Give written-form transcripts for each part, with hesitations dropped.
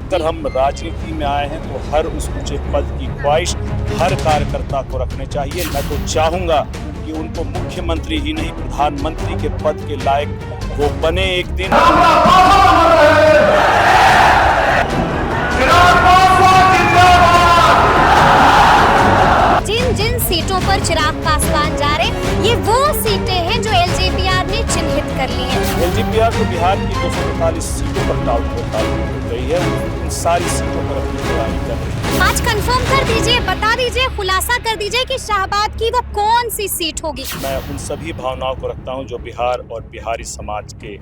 अगर हम राजनीति में आए हैं तो हर उस ऊंचे पद की ख्वाहिश हर कार्यकर्ता को रखने चाहिए। मैं तो चाहूंगा कि उनको मुख्यमंत्री ही नहीं प्रधानमंत्री के पद के लायक वो बने एक दिन। जिन जिन सीटों पर चिराग पासवान जा रहे, ये वो सीटें हैं जो एलजेपीआर ने चिन्हित कर ली हैं। एलजेपीआर तो बिहार की 245 सीटों पर टाल रही है, उन सारी सीटों पर अपनी तैयारी कर रही है। आज कंफर्म कर दीजिए, बता दीजिए, खुलासा कर दीजिए कि शाहबाद की वो कौन सी सीट होगी। मैं उन सभी भावनाओं को रखता हूं जो बिहार और बिहारी समाज के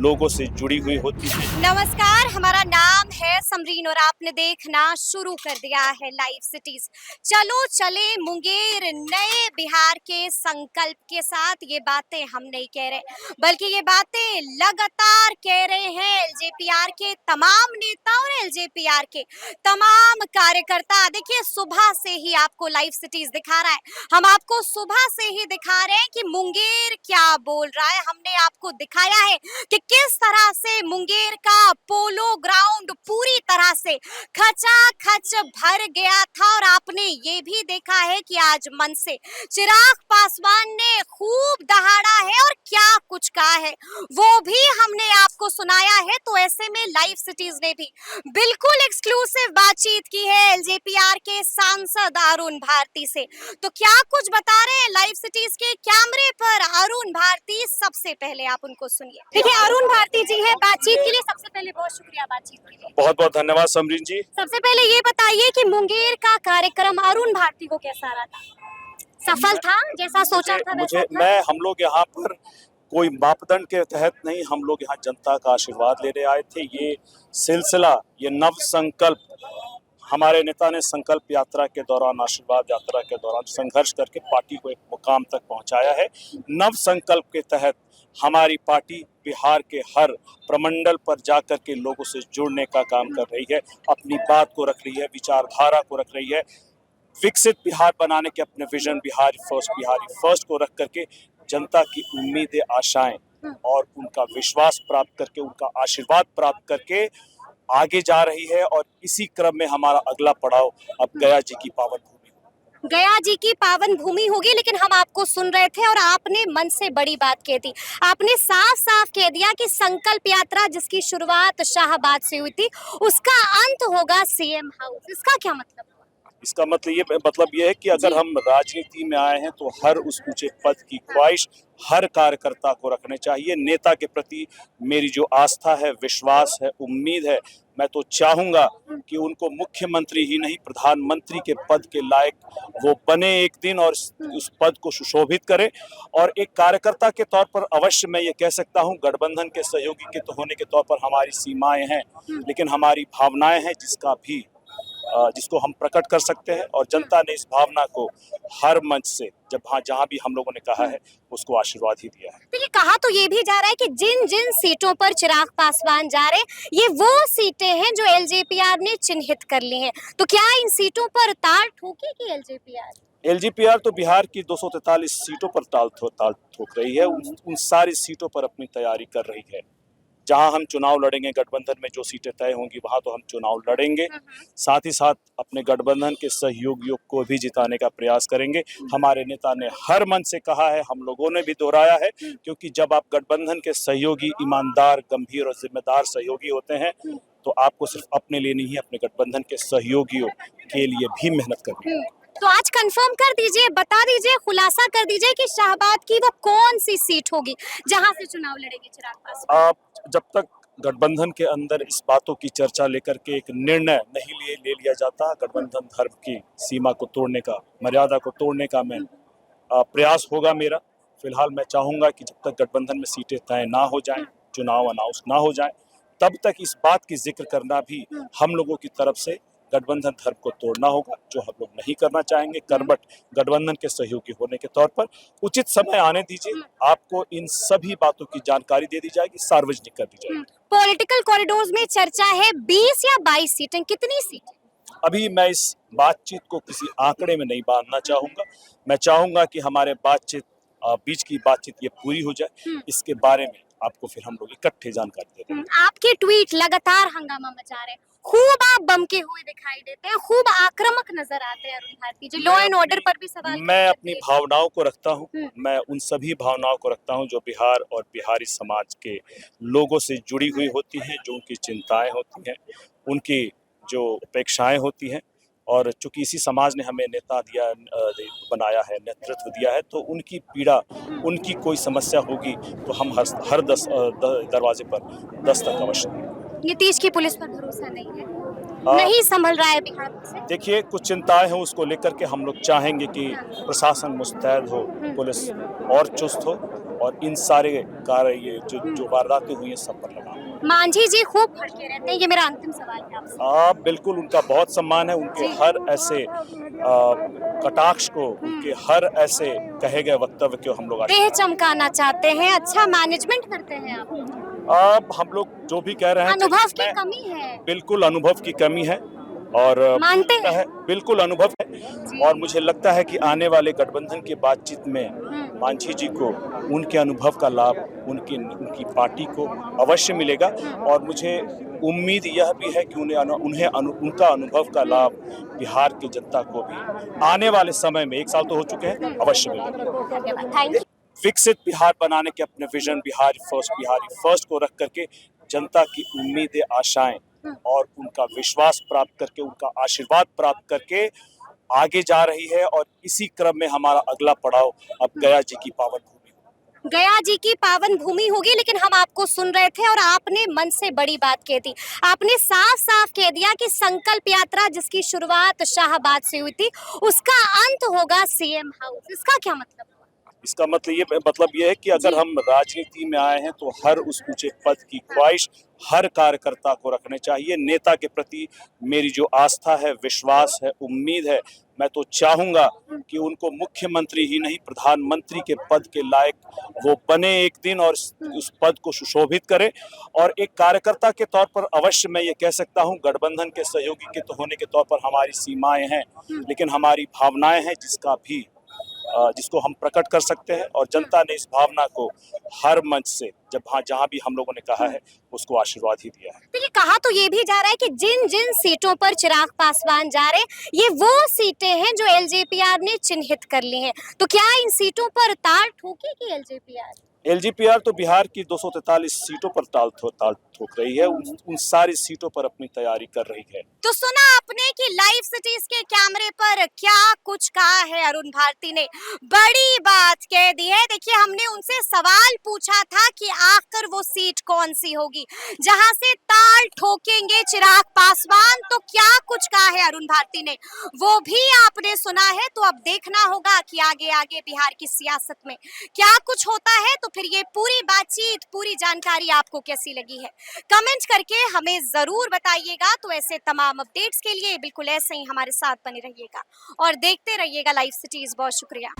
लोगों से जुड़ी हुई होती है। नमस्कार, हमारा नाम है समरीन और आपने देखना शुरू कर दिया है लाइव सिटीज। चलो चले मुंगेर, नए बिहार के संकल्प के साथ। ये बातें हम नहीं कह रहे, बल्कि ये बातें लगातार कह रहे हैं एलजेपीआर के तमाम नेता और एलजेपीआर के तमाम कार्यकर्ता। देखिए, सुबह से ही आपको लाइव सिटीज दिखा रहा है, हम आपको सुबह से ही दिखा रहे हैं कि मुंगेर क्या बोल रहा है। हमने आपको दिखाया है कि किस तरह से मुंगेर का पोलो ग्राउंड पूरी तरह से खचाखच भर गया था, और आपने ये भी देखा है कि आज मन से चिराग पासवान ने खूब दहाड़ा है और क्या कुछ कहा है वो भी हमने आपको सुनाया है। तो ऐसे में लाइव सिटीज ने भी बिल्कुल एक्सक्लूसिव बातचीत की है एलजेपीआर के सांसद अरुण भारती से। तो क्या कुछ बता रहे हैं लाइव सिटीज के कैमरे पर अरुण भारती, सबसे पहले आप उनको सुनिए। देखिए, अरुण भारती जी है बातचीत के लिए, सबसे पहले बहुत शुक्रिया बातचीत के लिए। बहुत बहुत धन्यवाद समरीन जी। सबसे पहले ये बताइए कि मुंगेर का कार्यक्रम अरुण भारती को कैसा रहा था? सफल था जैसा सोचा था वैसा था? हम लोग यहाँ पर कोई मापदंड के तहत नहीं, हम लोग यहाँ जनता का आशीर्वाद लेने आए थे। ये सिलसिला, ये नव संकल्प, हमारे नेता ने संकल्प यात्रा के दौरान, आशीर्वाद यात्रा के दौरान संघर्ष करके पार्टी को एक मुकाम तक पहुंचाया है। नव संकल्प के तहत हमारी पार्टी बिहार के हर प्रमंडल पर जाकर के लोगों से जुड़ने का काम कर रही है, अपनी बात को रख रही है, विचारधारा को रख रही है, विकसित बिहार बनाने के अपने विजन बिहारी फर्स्ट को रख करके जनता की उम्मीदें, आशाएं और उनका विश्वास प्राप्त करके, उनका आशीर्वाद प्राप्त करके आगे जा रही है। और इसी क्रम में हमारा अगला पड़ाव अब गया जी की पावन भूमि, गया जी की पावन भूमि होगी। लेकिन हम आपको सुन रहे थे और आपने मन से बड़ी बात कह दी। आपने साफ साफ कह दिया कि संकल्प यात्रा जिसकी शुरुआत शाहबाद से हुई थी, उसका अंत होगा सीएम हाउस। इसका क्या मतलब? इसका मतलब ये है कि अगर हम राजनीति में आए हैं तो हर उस ऊंचे पद की ख्वाहिश हर कार्यकर्ता को रखने चाहिए। नेता के प्रति मेरी जो आस्था है, विश्वास है, उम्मीद है, मैं तो चाहूंगा कि उनको मुख्यमंत्री ही नहीं प्रधानमंत्री के पद के लायक वो बने एक दिन और उस पद को सुशोभित करें। और एक कार्यकर्ता के तौर पर अवश्य मैं ये कह सकता हूँ, गठबंधन के सहयोगी के तो होने के तौर पर हमारी सीमाएं हैं, लेकिन हमारी भावनाएं हैं जिसको हम प्रकट कर सकते हैं। और जनता ने इस भावना को हर मंच से जहां भी हम लोगों ने कहा है उसको आशीर्वाद ही दिया है। तो ये कहा तो ये भी जा रहा है कि जिन जिन सीटों पर चिराग पासवान जा रहे हैं, ये वो सीटें हैं जो एलजेपीआर ने चिन्हित कर ली हैं। तो क्या इन सीटों पर ताल ठोकेगी एलजेपीआर? एलजेपीआर तो बिहार की 243 सीटों पर ताल ठोक रही है, उन सारी सीटों पर अपनी तैयारी कर रही है। जहां हम चुनाव लड़ेंगे, गठबंधन में जो सीटें तय होंगी वहां तो हम चुनाव लड़ेंगे, साथ ही साथ अपने गठबंधन के सहयोगियों को भी जिताने का प्रयास करेंगे। हमारे नेता ने हर मन से कहा है, हम लोगों ने भी दोहराया है, क्योंकि जब आप गठबंधन के सहयोगी ईमानदार, गंभीर और जिम्मेदार सहयोगी होते हैं तो आपको सिर्फ अपने लिए नहीं, अपने गठबंधन के सहयोगियों के लिए भी मेहनत करनी है। तो आज कंफर्म कर दीजिए, बता दीजिए, खुलासा कर दीजिए कि शाहबाद की वो कौन सी सीट होगी जहां से चुनाव लड़ेंगे चिराग पासवान? जब तक गठबंधन के अंदर इस बातों की चर्चा लेकर के एक निर्णय नहीं ले लिया जाता, गठबंधन धर्म की सीमा को तोड़ने का, मर्यादा को तोड़ने का मैं प्रयास होगा मेरा। फिलहाल मैं चाहूंगा कि जब तक गठबंधन में सीटें तय ना हो जाएं, चुनाव अनाउंस ना हो जाएं, तब तक इस बात की जिक्र करना भी हम लोगों की तरफ से गठबंधन धर्म को तोड़ना होगा, जो हम लोग नहीं करना चाहेंगे। कर्मठ गठबंधन के सहयोगी होने के तौर पर उचित समय आने दीजिए, आपको इन सभी बातों की जानकारी दे दी जाएगी, सार्वजनिक कर दी जाएगी। पॉलिटिकल कॉरिडोर्स में चर्चा है 20 या 22 सीटें, कितनी सीटें? अभी मैं इस बातचीत को किसी आंकड़े में नहीं बांधना चाहूंगा। मैं चाहूंगा कि हमारे बीच की बातचीत ये पूरी हो जाए, इसके बारे में आपको फिर हम लोग इकट्ठे जानकारी देते हैं। आपके ट्वीट लगातार हंगामा मचा रहे हैं, खूब आप बमके हुए दिखाई देते हैं, खूब आक्रामक नजर आते हैं अरुण भारती जी, लॉ एंड ऑर्डर पर भी सवाल खड़े मैं करते अपनी हैं। भावनाओं को रखता हूँ। हम्म, मैं उन सभी भावनाओं को रखता हूँ जो बिहार और बिहारी समाज के लोगों से जुड़ी हुई होती हैं, जो उनकी चिंताएं होती हैं, उनकी जो अपेक्षाएं होती हैं। और चूंकि इसी समाज ने हमें नेता दिया, बनाया है, नेतृत्व दिया है, तो उनकी पीड़ा, उनकी कोई समस्या होगी तो हम हर दरवाजे पर दस्तक अवश्य देंगे। नीतीश की पुलिस पर भरोसा नहीं है, आ, नहीं संभल रहा है बिहार से। देखिए, कुछ चिंताएं हैं, उसको लेकर के हम लोग चाहेंगे कि प्रशासन मुस्तैद हो, पुलिस और चुस्त हो, और इन सारे कार्य, ये जो वारदातें हुई हैं, सब पर लगाम। मांझी जी खूब भड़के रहते हैं, ये मेरा अंतिम सवाल है आपसे। आप बिल्कुल, उनका बहुत सम्मान है, उनके जी। हर ऐसे कटाक्ष को, उनके हर ऐसे कहे गए वक्तव्य को हम लोग देह चमकाना चाहते हैं, अच्छा मैनेजमेंट करते हैं आप। अब हम लोग जो भी कह रहे हैं, अनुभव की मैं कमी है, बिल्कुल अनुभव की कमी है, और मानते लगता हैं। है बिल्कुल अनुभव है। जी। और मुझे लगता है कि आने वाले गठबंधन की बातचीत में हम्म, मांझी जी को उनके अनुभव का लाभ उनकी उनकी पार्टी को अवश्य मिलेगा। और मुझे उम्मीद यह भी है कि उनका अनुभव का लाभ बिहार की जनता को भी आने वाले समय में, 1 साल तो हो चुके हैं, अवश्य मिलेगा। धन्यवाद, थैंक यू। विकसित बिहार बनाने के अपने विजन बिहारी फर्स्ट को रख करके जनता की उम्मीदें, आशाएं और उनका विश्वास प्राप्त करके, उनका आशीर्वाद प्राप्त करके आगे जा रही है। और इसी क्रम में हमारा अगला पड़ाव अब गया जी की पावन भूमि। गया जी की पावन भूमि होगी, लेकिन हम आपको सुन रहे थे और आपने मन से बड़ी बात कह दी। आपने साफ साफ कह दिया कि संकल्प यात्रा जिसकी शुरुआत शाहबाद से हुई थी, उसका अंत होगा सीएम हाउस। इसका क्या मतलब? इसका मतलब ये है कि अगर जी। हम राजनीति में आए हैं तो हर उस ऊंचे पद की ख्वाहिश हर कार्यकर्ता को रखने चाहिए। नेता के प्रति मेरी जो आस्था है, विश्वास है, उम्मीद है, मैं तो चाहूंगा कि उनको मुख्यमंत्री ही नहीं, प्रधानमंत्री के पद के लायक वो बने एक दिन, और उस पद को सुशोभित करे। और एक कार्यकर्ता के तौर पर अवश्य मैं ये कह सकता हूँ, गठबंधन के सहयोगी के तो होने के तौर पर हमारी सीमाएं हैं, लेकिन हमारी भावनाएं हैं, जिसको हम प्रकट कर सकते हैं। और जनता ने इस भावना को हर मंच से, जहां भी हम लोगों ने कहा है, उसको आशीर्वाद ही दिया है। तो ये कहा तो ये भी जा रहा है कि जिन जिन सीटों पर चिराग पासवान जा रहे हैं, ये वो सीटें हैं जो एलजेपीआर ने चिन्हित कर ली हैं। तो क्या इन सीटों पर ताल ठोकेगी एलजेपीआर? एलजीपीआर तो बिहार की 243 सीटों पर ताल ठोक रही है, उन सारी सीटों पर अपनी तैयारी कर रही है। तो सुना आपने कि लाइव सिटीज के कैमरे पर क्या कुछ कहा है अरुण भारती ने, बड़ी बात कह दी है। देखिए, हमने उनसे सवाल पूछा था कि आखिर वो सीट कौन सी होगी जहां से ताल ठोकेंगे चिराग पासवान, तो क्या कुछ कहा है अरुण भारती ने, वो भी आपने सुना है। तो अब देखना होगा कि आगे आगे बिहार की सियासत में क्या कुछ होता है। तो फिर ये पूरी बातचीत, पूरी जानकारी आपको कैसी लगी है, कमेंट करके हमें जरूर बताइएगा। तो ऐसे तमाम अपडेट्स के लिए बिल्कुल ऐसे ही हमारे साथ बने रहिएगा और देखते रहिएगा लाइव सिटीज। बहुत शुक्रिया।